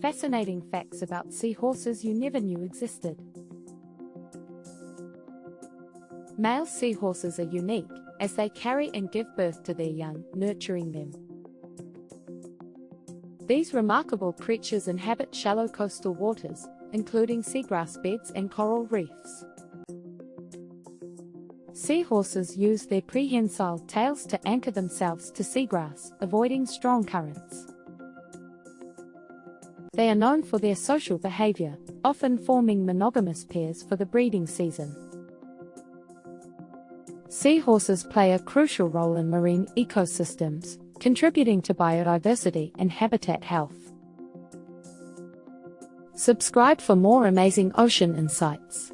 Fascinating facts about seahorses you never knew existed. Male seahorses are unique, as they carry and give birth to their young, nurturing them. These remarkable creatures inhabit shallow coastal waters, including seagrass beds and coral reefs. Seahorses use their prehensile tails to anchor themselves to seagrass, avoiding strong currents. They are known for their social behavior, often forming monogamous pairs for the breeding season. Seahorses play a crucial role in marine ecosystems, contributing to biodiversity and habitat health. Subscribe for more amazing ocean insights.